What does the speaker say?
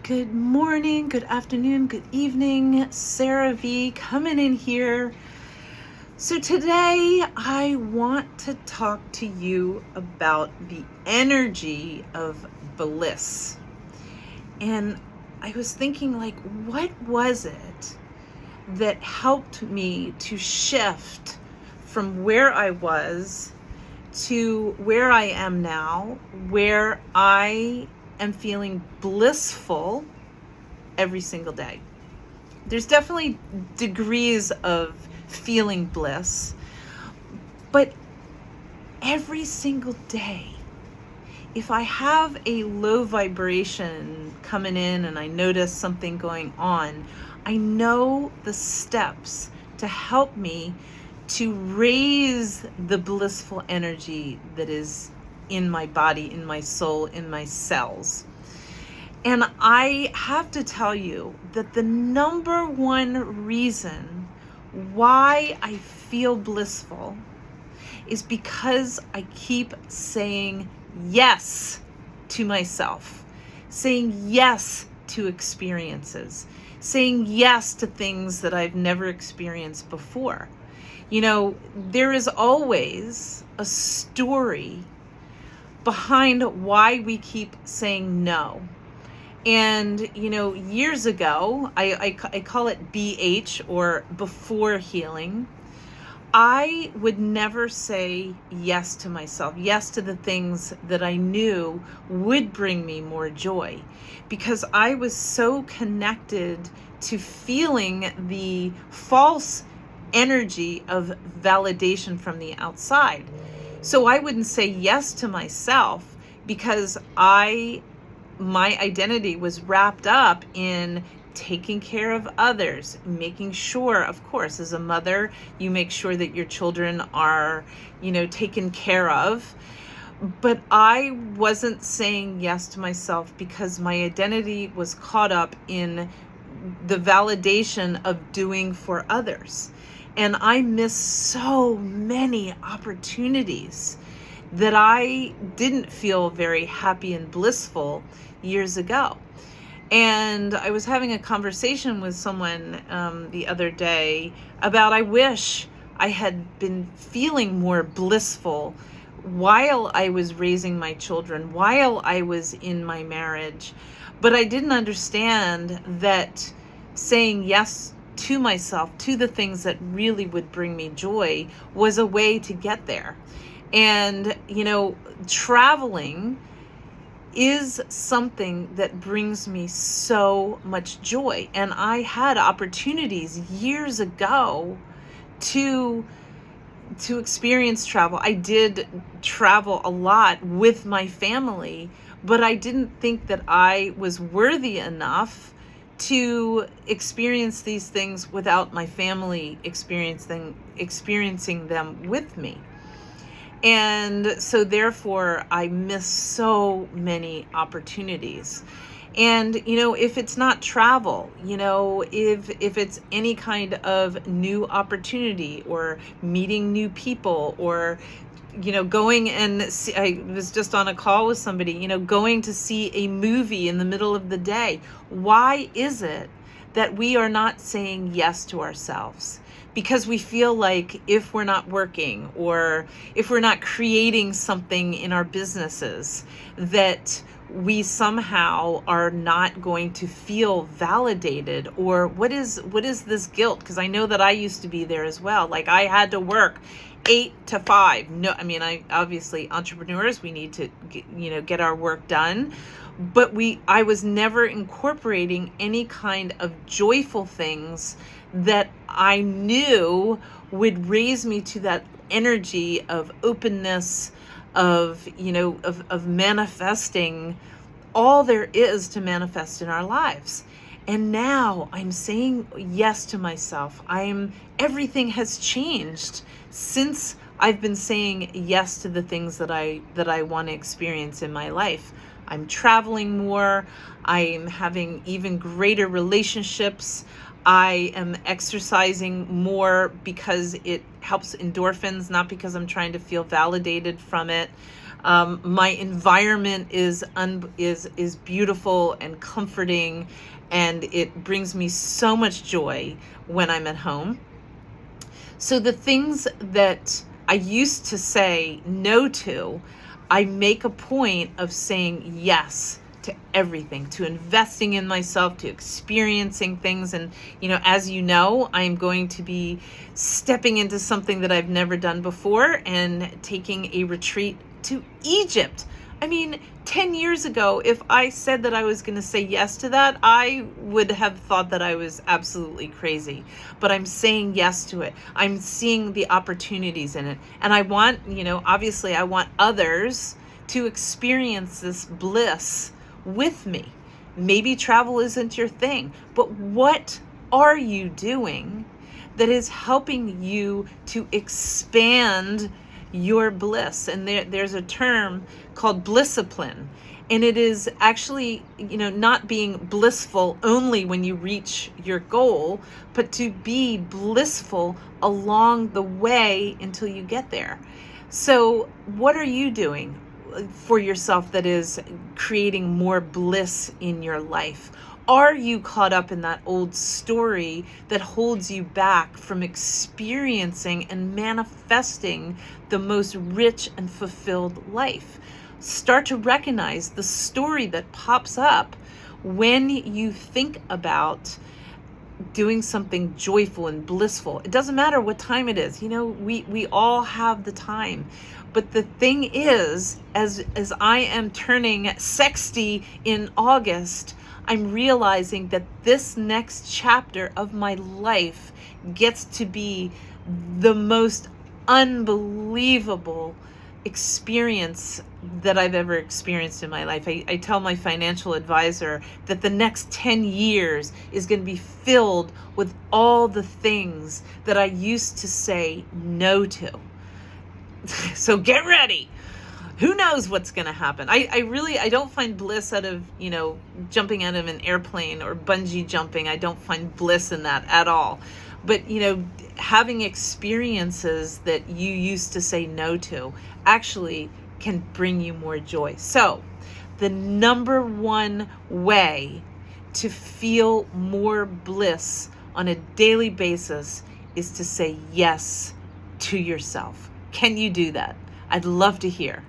Good morning, good afternoon, good evening. Sarah V coming in here. So today I want to talk to you about the energy of bliss. And I was thinking, what was it that helped me to shift from where I was to where I am now, where I am feeling blissful every single day. There's definitely degrees of feeling bliss, but every single day, if I have a low vibration coming in and I notice something going on, I know the steps to help me to raise the blissful energy that is in my body, in my soul, in my cells. And I have to tell you that the number one reason why I feel blissful is because I keep saying yes to myself, saying yes to experiences, saying yes to things that I've never experienced before. You know, there is always a story behind why we keep saying no. And, years ago, I call it BH, or before healing, I would never say yes to myself, yes to the things that I knew would bring me more joy, because I was so connected to feeling the false energy of validation from the outside. So I wouldn't say yes to myself because my identity was wrapped up in taking care of others, making sure, of course, as a mother, you make sure that your children are, taken care of. But I wasn't saying yes to myself because my identity was caught up in the validation of doing for others. And I missed so many opportunities that I didn't feel very happy and blissful years ago. And I was having a conversation with someone the other day about, I wish I had been feeling more blissful while I was raising my children, while I was in my marriage. But I didn't understand that saying yes to myself, to the things that really would bring me joy, was a way to get there. And, traveling is something that brings me so much joy. And I had opportunities years ago to experience travel. I did travel a lot with my family, but I didn't think that I was worthy enough to experience these things without my family experiencing them with me. And so therefore I miss so many opportunities. And, if it's not travel, if it's any kind of new opportunity or meeting new people, or, going and see, I was just on a call with somebody, going to see a movie in the middle of the day. Why is it that we are not saying yes to ourselves? Because we feel like if we're not working, or if we're not creating something in our businesses, that we somehow are not going to feel validated. Or what is this guilt? Because I know that I used to be there as well. Like, I had to work 8 to 5. No, I obviously, entrepreneurs, we need to get our work done. But I was never incorporating any kind of joyful things that I knew would raise me to that energy of openness, of manifesting all there is to manifest in our lives. And now I'm saying yes to myself. Everything has changed since I've been saying yes to the things that I want to experience in my life. I'm traveling more. I'm having even greater relationships. I am exercising more because it helps endorphins, not because I'm trying to feel validated from it. My environment is beautiful and comforting, and it brings me so much joy when I'm at home. So the things that I used to say no to, I make a point of saying yes to everything, to investing in myself, to experiencing things. And, as you know, I'm going to be stepping into something that I've never done before and taking a retreat to Egypt. I mean, 10 years ago, if I said that I was going to say yes to that, I would have thought that I was absolutely crazy. But I'm saying yes to it. I'm seeing the opportunities in it. And I want, obviously, I want others to experience this bliss with me. Maybe travel isn't your thing, but what are you doing that is helping you to expand your bliss? And there's a term called blisscipline, and it is actually, not being blissful only when you reach your goal, but to be blissful along the way until you get there. So what are you doing for yourself that is creating more bliss in your life? Are you caught up in that old story that holds you back from experiencing and manifesting the most rich and fulfilled life? Start to recognize the story that pops up when you think about doing something joyful and blissful. It doesn't matter what time it is. We all have the time. But the thing is, as I am turning 60 in August, I'm realizing that this next chapter of my life gets to be the most unbelievable experience that I've ever experienced in my life. I tell my financial advisor that the next 10 years is going to be filled with all the things that I used to say no to. So get ready. Who knows what's going to happen? I don't find bliss out of, jumping out of an airplane or bungee jumping. I don't find bliss in that at all. But, having experiences that you used to say no to actually can bring you more joy. So the number one way to feel more bliss on a daily basis is to say yes to yourself. Can you do that? I'd love to hear.